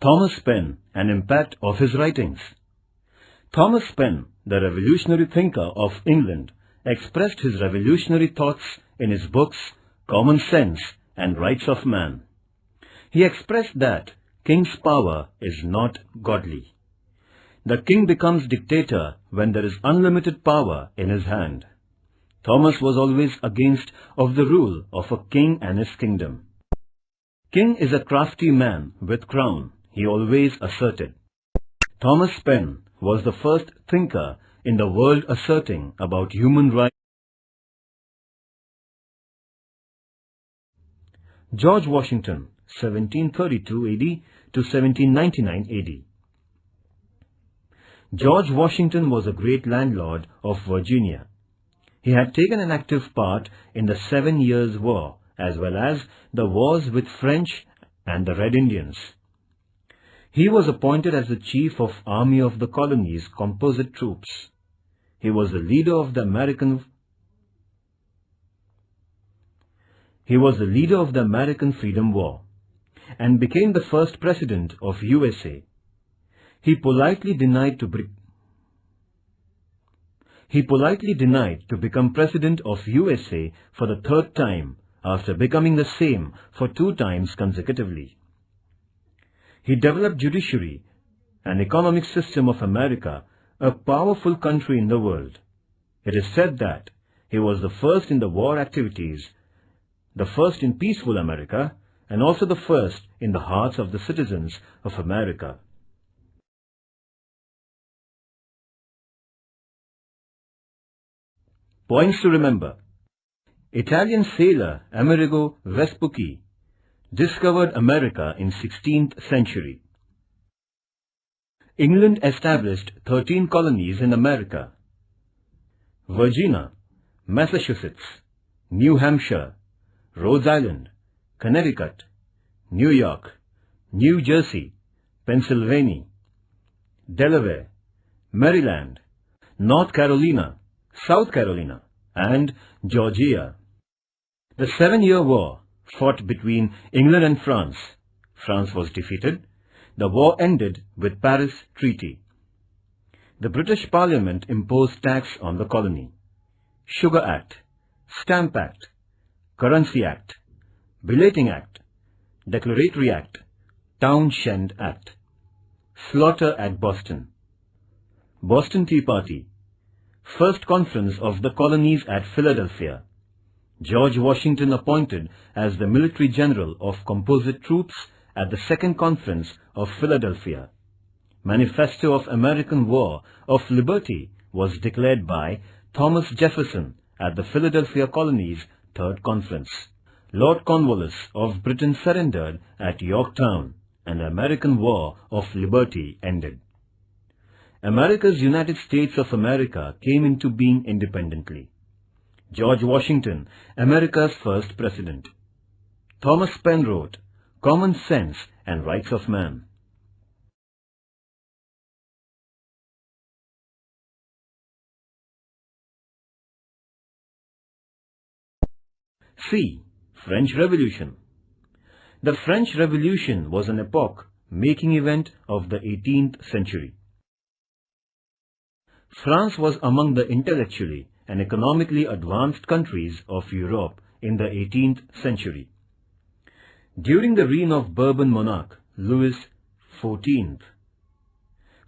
Thomas Paine, an impact of his writings. Thomas Paine, the revolutionary thinker of England, expressed his revolutionary thoughts in his books Common Sense and Rights of Man. He expressed that king's power is not godly. The king becomes dictator when there is unlimited power in his hand. Thomas was always against of the rule of a king and his kingdom. King is a crafty man with crown, he always asserted. Thomas Paine was the first thinker in the world asserting about human rights. George Washington, 1732 AD to 1799 AD. George Washington was a great landlord of Virginia. He had taken an active part in the 7 Years' War, as well as the wars with French and the Red Indians. He was appointed as the chief of Army of the Colonies composite troops. He was the leader of the American Freedom War and became the first president of USA. He politely denied to become president of USA for the 3rd time after becoming the same for 2 times consecutively. He developed judiciary, an economic system of America, a powerful country in the world. It is said that he was the first in the war activities, the first in peaceful America, and also the first in the hearts of the citizens of America. Points to remember. Italian sailor Amerigo Vespucci discovered America in 16th century. England established 13 colonies in America: Virginia, Massachusetts, New Hampshire, Rhode Island, Connecticut, New York, New Jersey, Pennsylvania, Delaware, Maryland, North Carolina, South Carolina, and Georgia. The 7-Year War fought between England and France. France was defeated. The war ended with Paris Treaty. The British Parliament imposed tax on the colony. Sugar Act, Stamp Act, Currency Act, Belating Act, Declaratory Act, Townshend Act. Slaughter at Boston. Boston Tea Party. First Conference of the Colonies at Philadelphia. George Washington appointed as the Military General of Composite Troops at the Second Conference of Philadelphia. Manifesto of American War of Liberty was declared by Thomas Jefferson at the Philadelphia Colony's Third Conference. Lord Cornwallis of Britain surrendered at Yorktown, and the American War of Liberty ended. America's United States of America came into being independently. George Washington, America's first president. Thomas Paine wrote Common Sense and Rights of Man. C. French Revolution. The French Revolution was an epoch-making event of the 18th century. France was among the intellectually and economically advanced countries of Europe in the 18th century. During the reign of Bourbon monarch Louis XIV,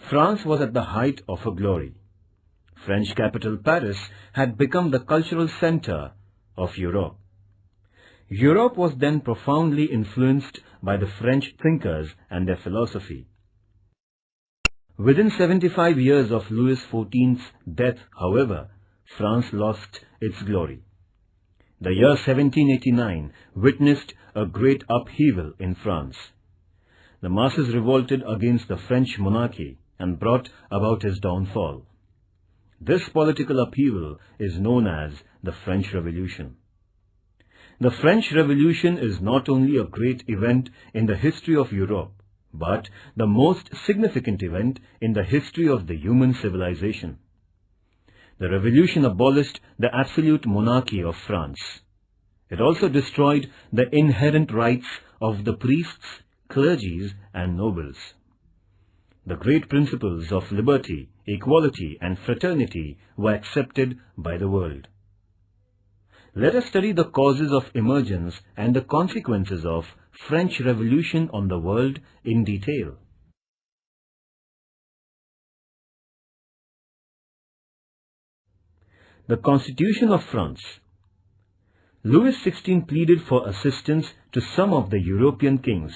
France was at the height of her glory. French capital Paris had become the cultural center of Europe. Europe was then profoundly influenced by the French thinkers and their philosophy. Within 75 years of Louis XIV's death, however, France lost its glory. The year 1789 witnessed a great upheaval in France. The masses revolted against the French monarchy and brought about his downfall. This political upheaval is known as the French Revolution. The French Revolution is not only a great event in the history of Europe, but the most significant event in the history of the human civilization. The revolution abolished the absolute monarchy of France. It also destroyed the inherent rights of the priests, clergies and nobles. The great principles of liberty, equality and fraternity were accepted by the world. Let us study the causes of emergence and the consequences of French Revolution on the world in detail. The Constitution of France. Louis XVI pleaded for assistance to some of the European kings.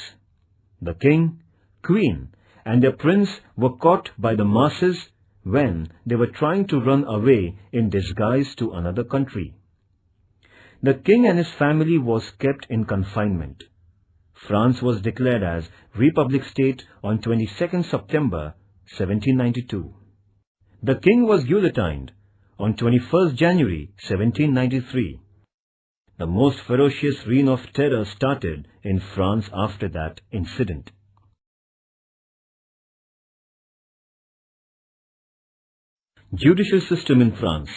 The king, queen, and their prince were caught by the masses when they were trying to run away in disguise to another country. The king and his family was kept in confinement. France was declared as Republic State on 22nd September 1792. The king was guillotined on 21st January 1793. The most ferocious reign of terror started in France after that incident. Judicial system in France.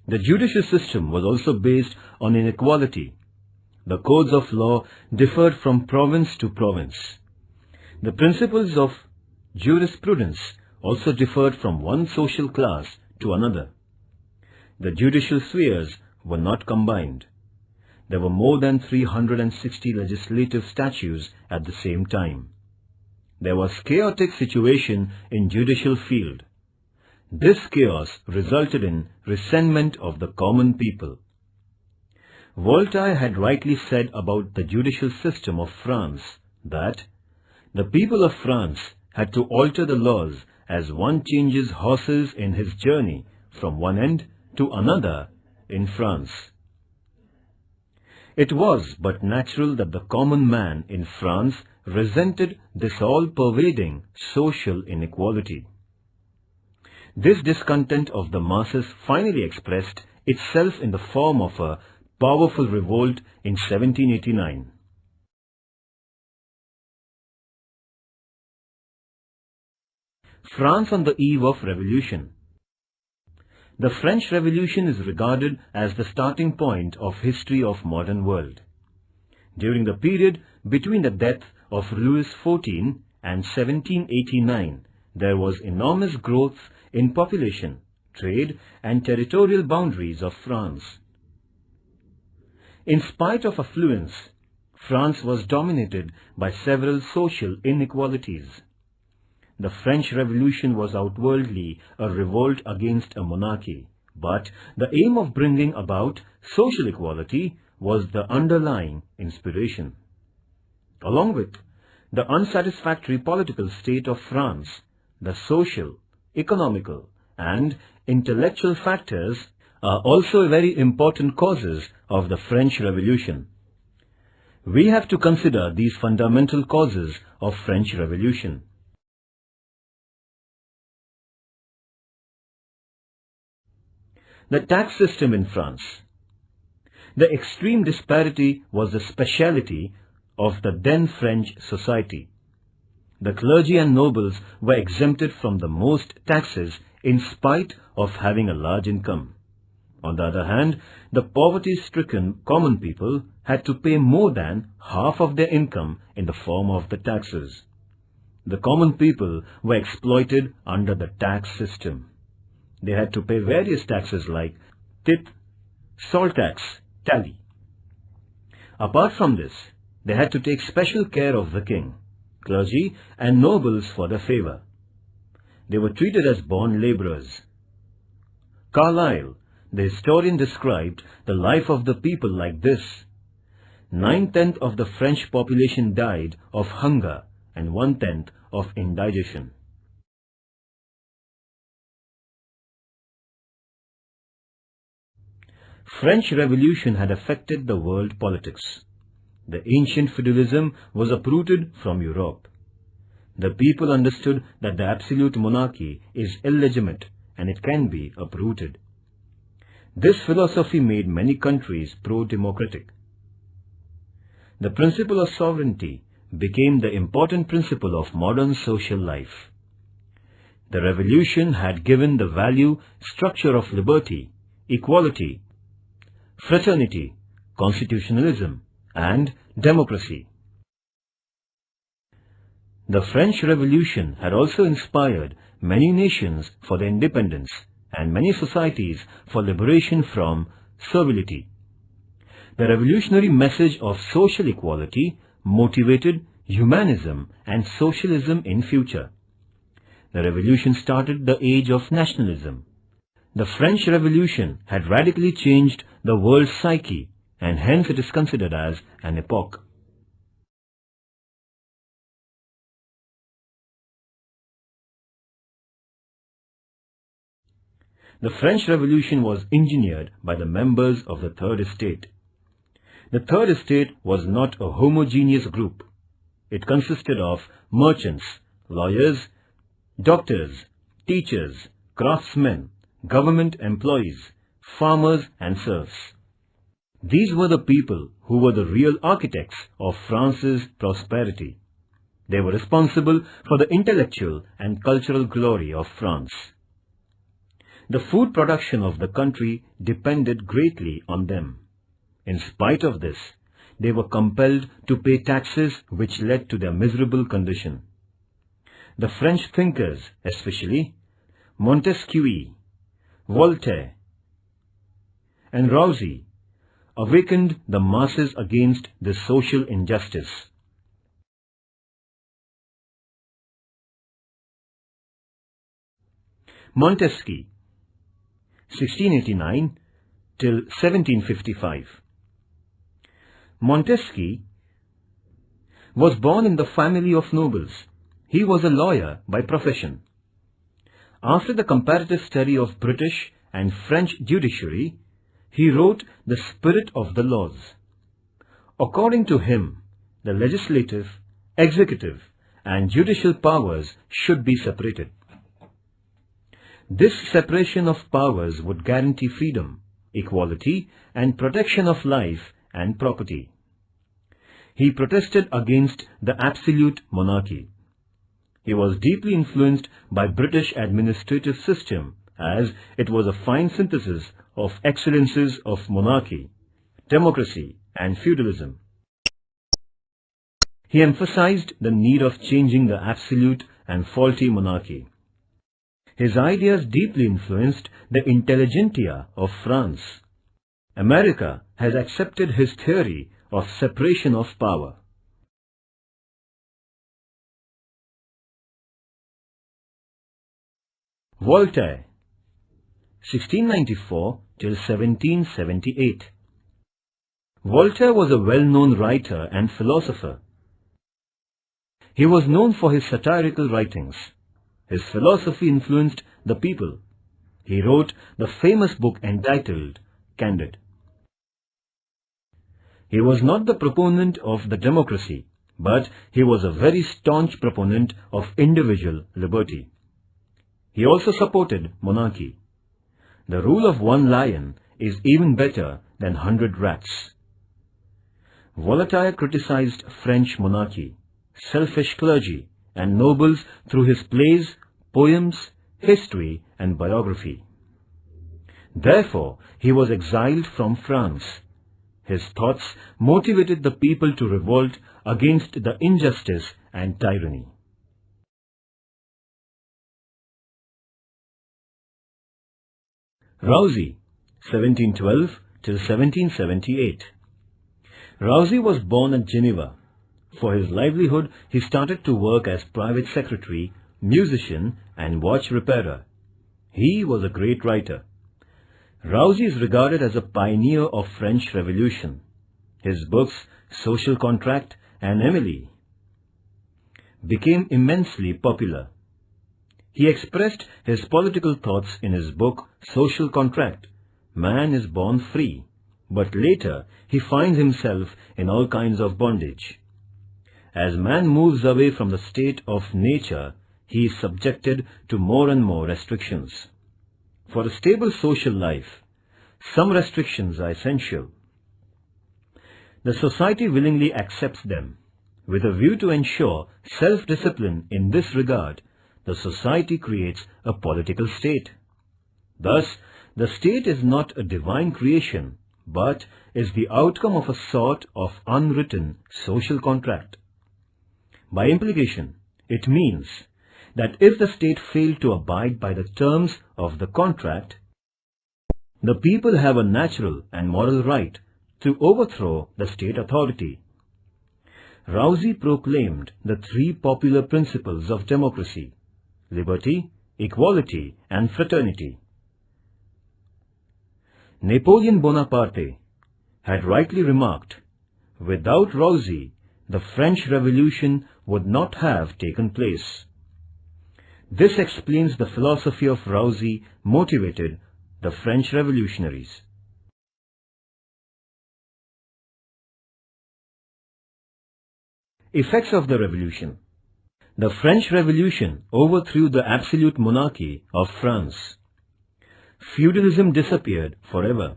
The judicial system was also based on inequality. The codes of law differed from province to province. The principles of jurisprudence also differed from one social class to another. The judicial spheres were not combined. There were more than 360 legislative statutes at the same time. There was chaotic situation in judicial field. This chaos resulted in resentment of the common people. Voltaire had rightly said about the judicial system of France that the people of France had to alter the laws as one changes horses in his journey from one end to another in France. It was but natural that the common man in France resented this all-pervading social inequality. This discontent of the masses finally expressed itself in the form of a powerful revolt in 1789. France on the eve of revolution. The French Revolution is regarded as the starting point of history of modern world. During the period between the death of Louis XIV and 1789, there was enormous growth in population, trade and territorial boundaries of France. In spite of affluence, France was dominated by several social inequalities. The French Revolution was outwardly a revolt against a monarchy, but the aim of bringing about social equality was the underlying inspiration. Along with the unsatisfactory political state of France, the social, economical, and intellectual factors are also very important causes of the French Revolution. We have to consider these fundamental causes of French Revolution. The tax system in France. The extreme disparity was the speciality of the then French society. The clergy and nobles were exempted from the most taxes in spite of having a large income. On the other hand, the poverty-stricken common people had to pay more than half of their income in the form of the taxes. The common people were exploited under the tax system. They had to pay various taxes like tip, salt tax, tally. Apart from this, they had to take special care of the king, clergy and nobles for their favor. They were treated as born laborers. Carlyle, the historian, described the life of the people like this. 9/10 of the French population died of hunger and 1/10 of indigestion. French Revolution had affected the world politics. The ancient feudalism was uprooted from Europe. The people understood that the absolute monarchy is illegitimate and it can be uprooted. This philosophy made many countries pro-democratic. The principle of sovereignty became the important principle of modern social life. The revolution had given the value structure of liberty, equality, fraternity, constitutionalism, and democracy. The French Revolution had also inspired many nations for their independence and many societies for liberation from servility. The revolutionary message of social equality motivated humanism and socialism in future. The revolution started the age of nationalism. The French Revolution had radically changed the world's psyche, and hence it is considered as an epoch. The French Revolution was engineered by the members of the Third Estate. The Third Estate was not a homogeneous group. It consisted of merchants, lawyers, doctors, teachers, craftsmen, government employees, farmers and serfs. These were the people who were the real architects of France's prosperity. They were responsible for the intellectual and cultural glory of France. The food production of the country depended greatly on them. In spite of this, they were compelled to pay taxes which led to their miserable condition. The French thinkers, especially Montesquieu, Voltaire, and Rousseau, awakened the masses against this social injustice. Montesquieu, 1689 till 1755. Montesquieu was born in the family of nobles. He was a lawyer by profession. After the comparative study of British and French judiciary, he wrote The Spirit of the Laws. According to him, the legislative, executive, and judicial powers should be separated. This separation of powers would guarantee freedom, equality, and protection of life and property. He protested against the absolute monarchy. He was deeply influenced by British administrative system, as it was a fine synthesis of excellences of monarchy, democracy, and feudalism. He emphasized the need of changing the absolute and faulty monarchy. His ideas deeply influenced the intelligentsia of France. America has accepted his theory of separation of power. Voltaire, 1694 till 1778. Voltaire was a well-known writer and philosopher. He was known for his satirical writings. His philosophy influenced the people. He wrote the famous book entitled Candide. He was not the proponent of the democracy, but he was a very staunch proponent of individual liberty. He also supported monarchy. The rule of one lion is even better than 100 rats. Voltaire criticized French monarchy, selfish clergy, and nobles through his plays, poems, history, and biography. Therefore, he was exiled from France. His thoughts motivated the people to revolt against the injustice and tyranny. Rousseau, 1712 till 1778. Rousseau was born at Geneva. For his livelihood, he started to work as private secretary, musician, and watch repairer. He was a great writer. Rousseau is regarded as a pioneer of French Revolution. His books, Social Contract and Emily, became immensely popular. He expressed his political thoughts in his book, Social Contract. Man is born free, but later he finds himself in all kinds of bondage. As man moves away from the state of nature, he is subjected to more and more restrictions. For a stable social life, some restrictions are essential. The society willingly accepts them. With a view to ensure self-discipline in this regard, the society creates a political state. Thus, the state is not a divine creation, but is the outcome of a sort of unwritten social contract. By implication, It means that if the state failed to abide by the terms of the contract, the people have a natural and moral right to overthrow the state authority. Rousey proclaimed the three popular principles of democracy: liberty, equality, and fraternity. Napoleon Bonaparte had rightly remarked, without Rousey, the French Revolution would not have taken place. This explains the philosophy of Rousey motivated the French revolutionaries. Effects of the Revolution. The French Revolution overthrew the absolute monarchy of France. Feudalism disappeared forever.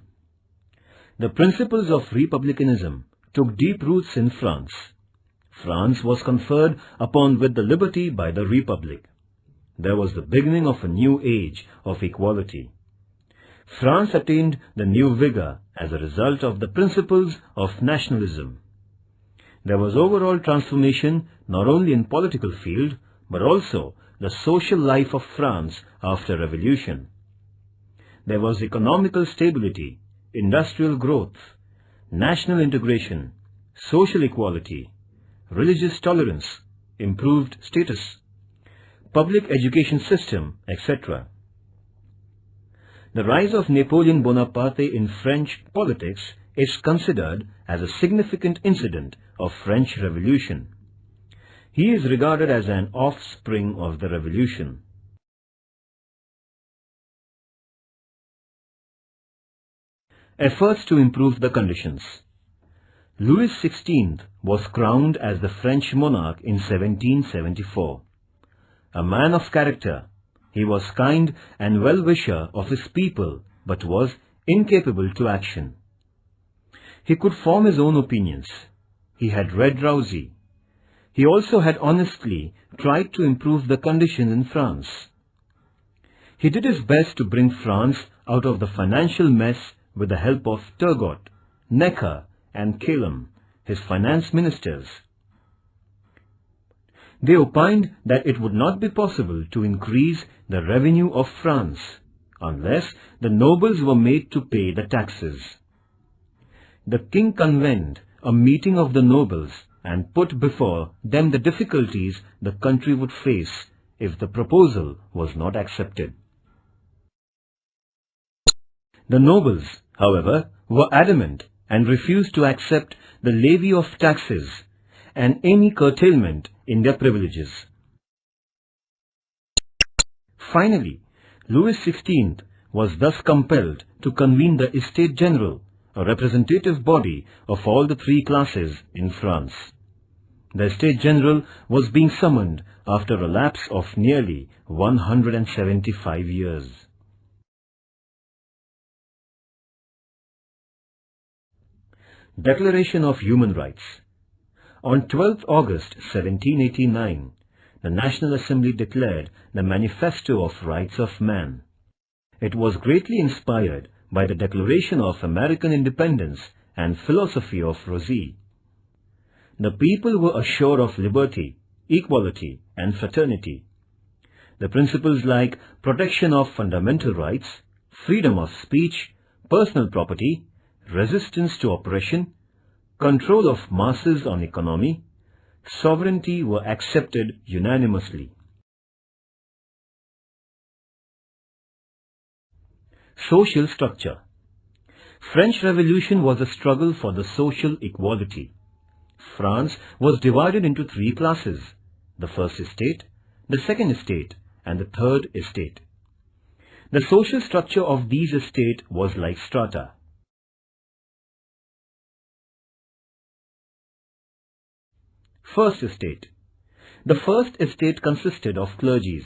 The principles of republicanism took deep roots in France. France was conferred upon with the liberty by the Republic. There was the beginning of a new age of equality. France attained the new vigor as a result of the principles of nationalism. There was overall transformation not only in political field but also the social life of France after revolution. There was economical stability, industrial growth, national integration, social equality, religious tolerance, improved status, public education system, etc. The rise of Napoleon Bonaparte in French politics is considered as a significant incident of French Revolution. He is regarded as an offspring of the revolution. Efforts to improve the conditions. Louis XVI was crowned as the French monarch in 1774. A man of character, he was kind and well-wisher of his people but was incapable to action. He could form his own opinions. He had read Rousey. He also had honestly tried to improve the conditions in France. He did his best to bring France out of the financial mess with the help of Turgot, Necker and Calum, his finance ministers. They opined that it would not be possible to increase the revenue of France unless the nobles were made to pay the taxes. The king convened a meeting of the nobles and put before them the difficulties the country would face if the proposal was not accepted. The nobles, however, were adamant and refused to accept the levy of taxes and any curtailment in their privileges. Finally, Louis XVI was thus compelled to convene the Estates General, a representative body of all the three classes in France. The Estates General was being summoned after a lapse of nearly 175 years. Declaration of Human Rights. On 12th August 1789, the National Assembly declared the Manifesto of Rights of Man. It was greatly inspired by the Declaration of American Independence and philosophy of Rousey. The people were assured of liberty, equality, and fraternity. The principles like protection of fundamental rights, freedom of speech, personal property, resistance to oppression, control of masses on economy, sovereignty were accepted unanimously. Social structure. French Revolution was a struggle for the social equality. France was divided into three classes: the first estate, the second estate, and the third estate. The social structure of these estates was like strata. First estate. The first estate consisted of clergies.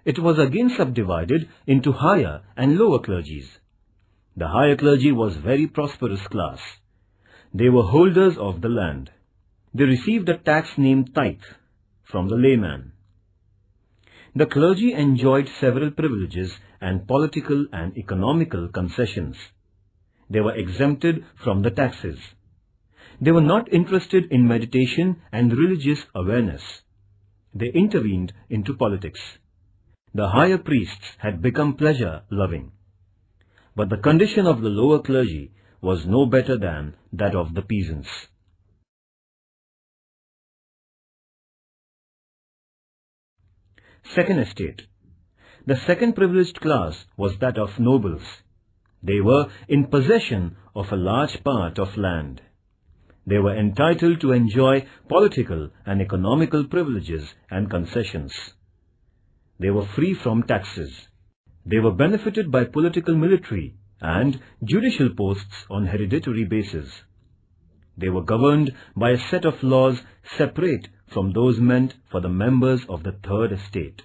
It was again subdivided into higher and lower clergies. The higher clergy was very prosperous class. They were holders of the land. They received a tax named tithe from the layman. The clergy enjoyed several privileges and political and economical concessions. They were exempted from the taxes. They were not interested in meditation and religious awareness. They intervened into politics. The higher priests had become pleasure-loving. But the condition of the lower clergy was no better than that of the peasants. Second estate. The second privileged class was that of nobles. They were in possession of a large part of land. They were entitled to enjoy political and economical privileges and concessions. They were free from taxes. They were benefited by political, military, and judicial posts on hereditary basis. They were governed by a set of laws separate from those meant for the members of the third estate.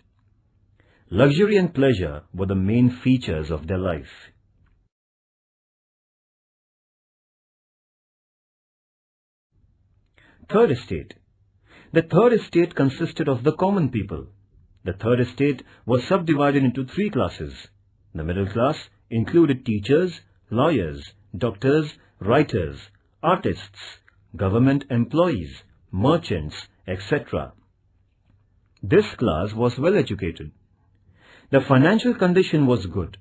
Luxury and pleasure were the main features of their life. Third estate. The third estate consisted of the common people. The third estate was subdivided into three classes. The middle class included teachers, lawyers, doctors, writers, artists, government employees, merchants, etc. This class was well educated. The financial condition was good.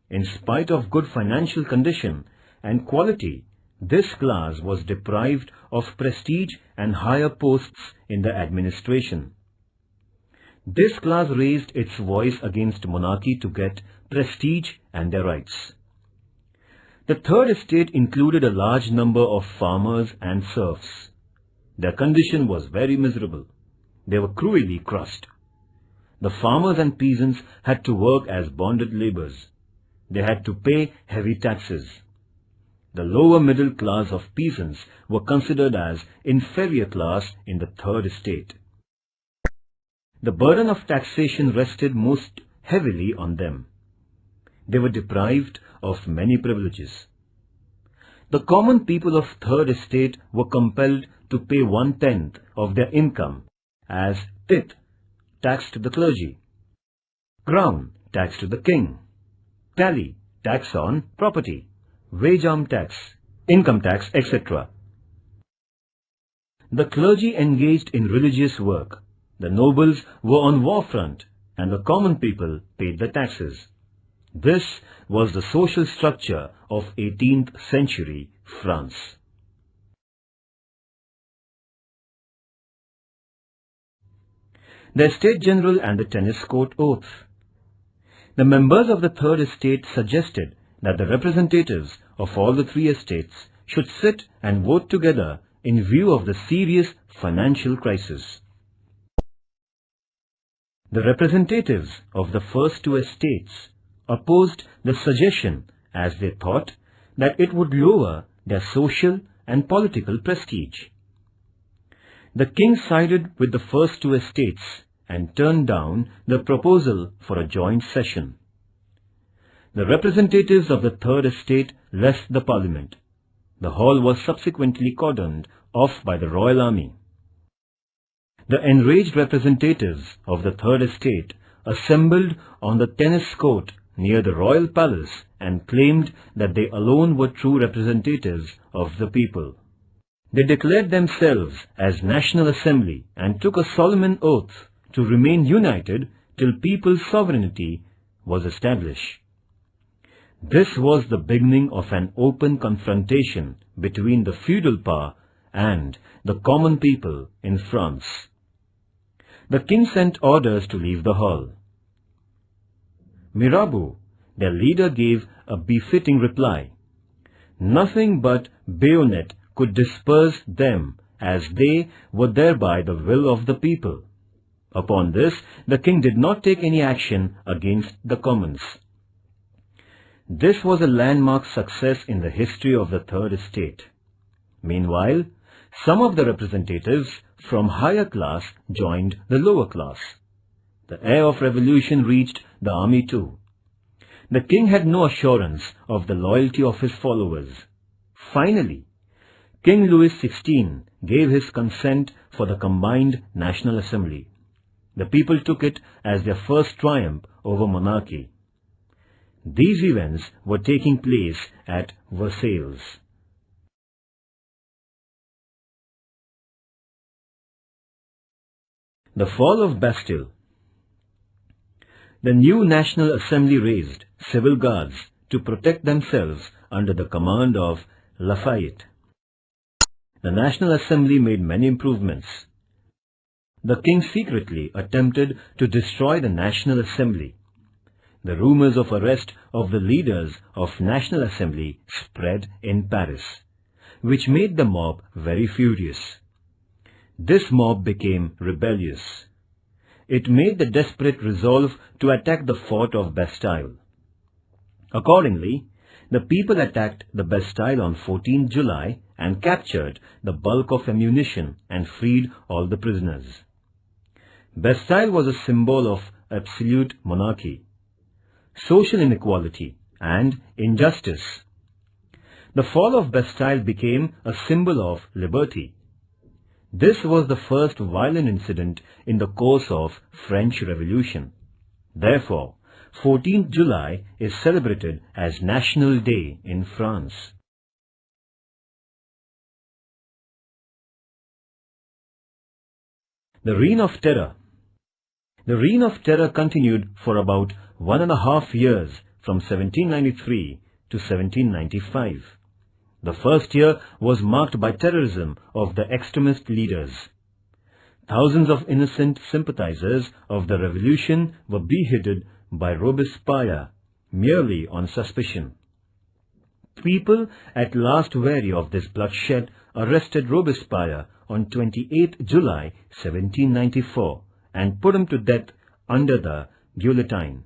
In spite of good financial condition and quality, this class was deprived of prestige and higher posts in the administration. This class raised its voice against monarchy to get prestige and their rights. The third estate included a large number of farmers and serfs. Their condition was very miserable. They were cruelly crushed. The farmers and peasants had to work as bonded laborers. They had to pay heavy taxes. The lower middle class of peasants were considered as inferior class in the third estate. The burden of taxation rested most heavily on them. They were deprived of many privileges. The common people of third estate were compelled to pay 1/10 of their income as tithe, tax to the clergy, crown, tax to the king, tally, tax on property, wage arm tax, income tax, etc. The clergy engaged in religious work. The nobles were on war front, and the common people paid the taxes. This was the social structure of 18th century France. The Estate General and the Tennis Court Oath. The members of the third estate suggested that the representatives of all the three estates should sit and vote together in view of the serious financial crisis. The representatives of the first two estates opposed the suggestion as they thought that it would lower their social and political prestige. The king sided with the first two estates and turned down the proposal for a joint session. The representatives of the third estate left the parliament. The hall was subsequently cordoned off by the royal army. The enraged representatives of the third estate assembled on the tennis court near the royal palace and claimed that they alone were true representatives of the people. They declared themselves as National Assembly and took a solemn oath to remain united till people's sovereignty was established. This was the beginning of an open confrontation between the feudal power and the common people in France. The king sent orders to leave the hall. Mirabeau, their leader, gave a befitting reply. Nothing but bayonet could disperse them, as they were thereby the will of the people. Upon this, the king did not take any action against the commons. This was a landmark success in the history of the third estate. Meanwhile, some of the representatives from higher class joined the lower class. The air of revolution reached the army too. The king had no assurance of the loyalty of his followers. Finally, King Louis XVI gave his consent for the combined National Assembly. The people took it as their first triumph over monarchy. These events were taking place at Versailles. The fall of Bastille. The new National Assembly raised civil guards to protect themselves under the command of Lafayette. The National Assembly made many improvements. The king secretly attempted to destroy the National Assembly. The rumors of arrest of the leaders of National Assembly spread in Paris, which made the mob very furious. This mob became rebellious. It made the desperate resolve to attack the fort of Bastille. Accordingly, the people attacked the Bastille on 14 July and captured the bulk of ammunition and freed all the prisoners. Bastille was a symbol of absolute monarchy, social inequality and injustice. The fall of Bastille became a symbol of liberty. This was the first violent incident in the course of French Revolution. Therefore, 14th July is celebrated as National Day in France. The Reign of Terror. The Reign of Terror continued for about 1.5 years from 1793 to 1795. The first year was marked by terrorism of the extremist leaders. Thousands of innocent sympathizers of the revolution were beheaded by Robespierre merely on suspicion. People, at last weary of this bloodshed, arrested Robespierre on 28 July 1794 and put him to death under the guillotine.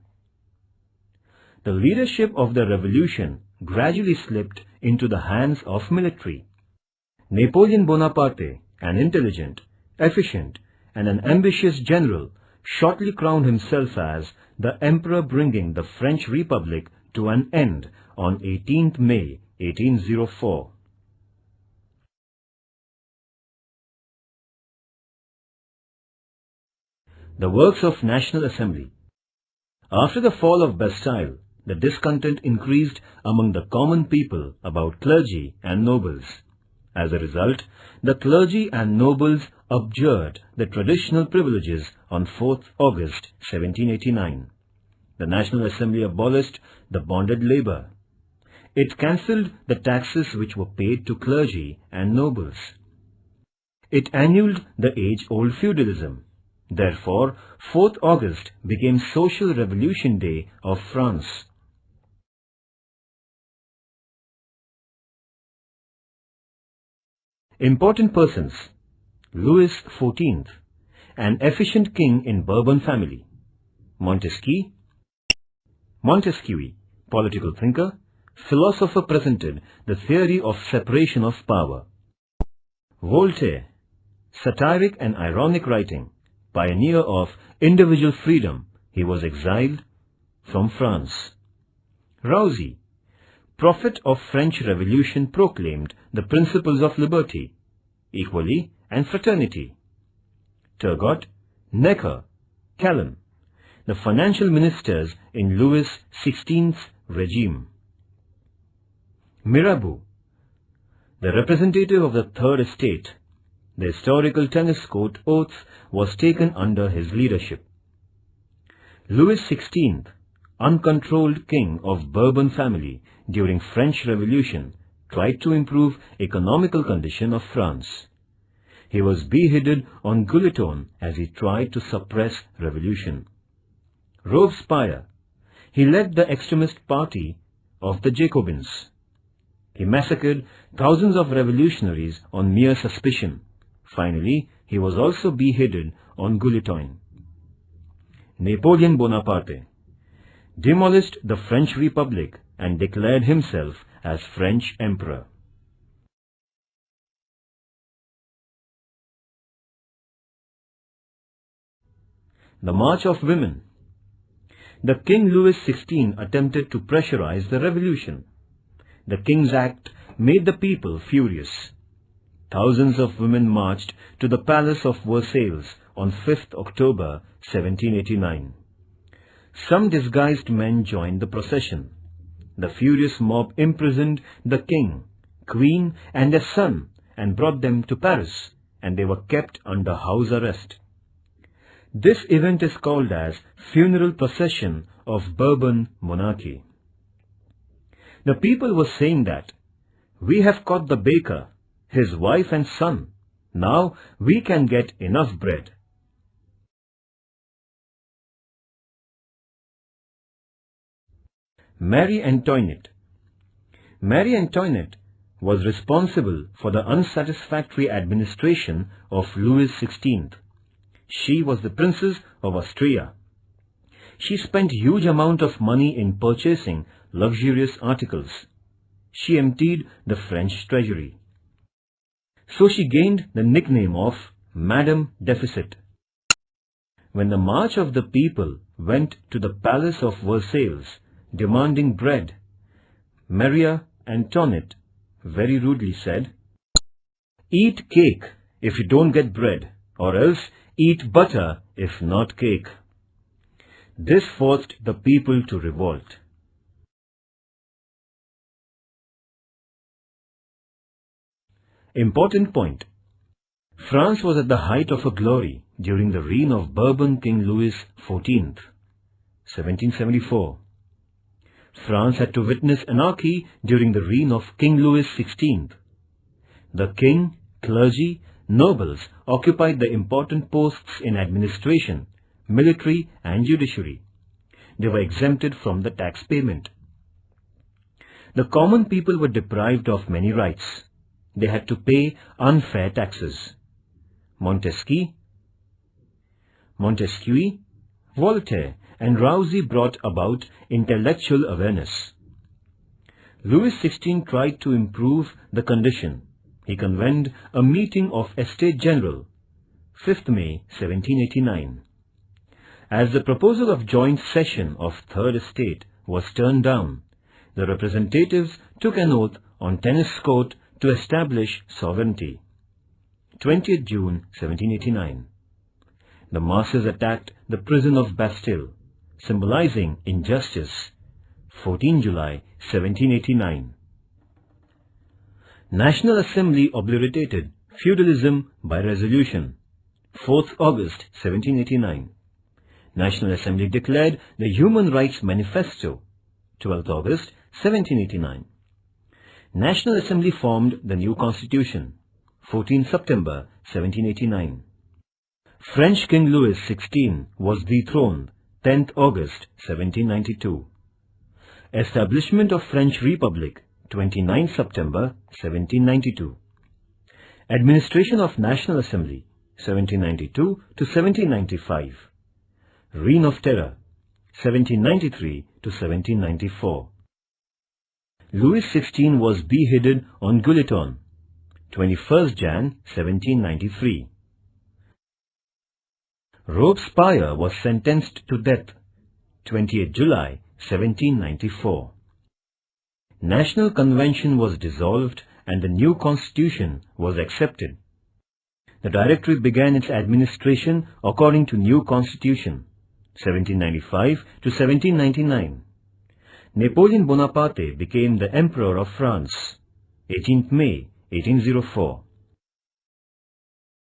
The leadership of the revolution gradually slipped into the hands of military. Napoleon Bonaparte, an intelligent, efficient, and an ambitious general, shortly crowned himself as the emperor, bringing the French Republic to an end on 18th May 1804. The works of National Assembly. After the fall of Bastille, the discontent increased among the common people about clergy and nobles. As a result, the clergy and nobles abjured the traditional privileges on 4th August 1789. The National Assembly abolished the bonded labor. It cancelled the taxes which were paid to clergy and nobles. It annulled the age-old feudalism. Therefore, 4th August became Social Revolution Day of France. Important persons. Louis XIV, an efficient king in Bourbon family. Montesquieu, political thinker, philosopher, presented the theory of separation of power. Voltaire, satiric and ironic writing, pioneer of individual freedom, he was exiled from France. Rousseau, prophet of French Revolution, proclaimed the principles of liberty, equality and fraternity. Turgot, Necker, Calonne, the financial ministers in Louis XVI's regime. Mirabeau, the representative of the Third Estate. The historical tennis court oath was taken under his leadership. Louis XVI, uncontrolled king of Bourbon family during French Revolution, tried to improve economical condition of France. He was beheaded on guillotine as he tried to suppress revolution. Robespierre, he led the extremist party of the Jacobins. He massacred thousands of revolutionaries on mere suspicion. Finally, he was also beheaded on guillotine. Napoleon Bonaparte demolished the French Republic and declared himself as French Emperor. The March of Women. The King Louis XVI attempted to pressurize the revolution. The King's Act made the people furious. Thousands of women marched to the Palace of Versailles on 5th October 1789. Some disguised men joined the procession. The furious mob imprisoned the king, queen and their son and brought them to Paris, and they were kept under house arrest. This event is called as funeral procession of Bourbon monarchy. The people were saying that, "We have caught the baker, his wife and son. Now we can get enough bread." Marie Antoinette. Marie Antoinette was responsible for the unsatisfactory administration of Louis XVI. She was the Princess of Austria. She spent huge amount of money in purchasing luxurious articles. She emptied the French treasury. So she gained the nickname of Madame Deficit. When the march of the people went to the palace of Versailles demanding bread, Marie Antoinette very rudely said, "Eat cake if you don't get bread, or else eat butter if not cake." This forced the people to revolt. Important point. France was at the height of her glory during the reign of Bourbon King Louis XIV, 1774. France had to witness anarchy during the reign of King Louis XVI. The king, clergy, nobles occupied the important posts in administration, military and judiciary. They were exempted from the tax payment. The common people were deprived of many rights. They had to pay unfair taxes. Montesquieu, Voltaire and Rousseau brought about intellectual awareness. Louis XVI tried to improve the condition. He convened a meeting of Estates General, 5th May 1789. As the proposal of joint session of Third Estate was turned down, the representatives took an oath on tennis court to establish sovereignty. 20th June 1789. The masses attacked the prison of Bastille, symbolizing injustice. 14 July 1789. National Assembly obliterated feudalism by resolution. 4th August 1789. National Assembly declared the Human Rights Manifesto. 12th August 1789. National Assembly formed the new Constitution. 14 September 1789. French King Louis XVI was dethroned. 10th August 1792. Establishment of French Republic. 29 September 1792. Administration of National Assembly. 1792 to 1795. Reign of Terror. 1793 to 1794. Louis XVI was beheaded on Guillotine, 21st Jan 1793. Robespierre was sentenced to death, 28th July 1794. National Convention was dissolved and the new constitution was accepted. The Directory began its administration according to new constitution, 1795 to 1799. Napoleon Bonaparte became the Emperor of France, 18th May 1804.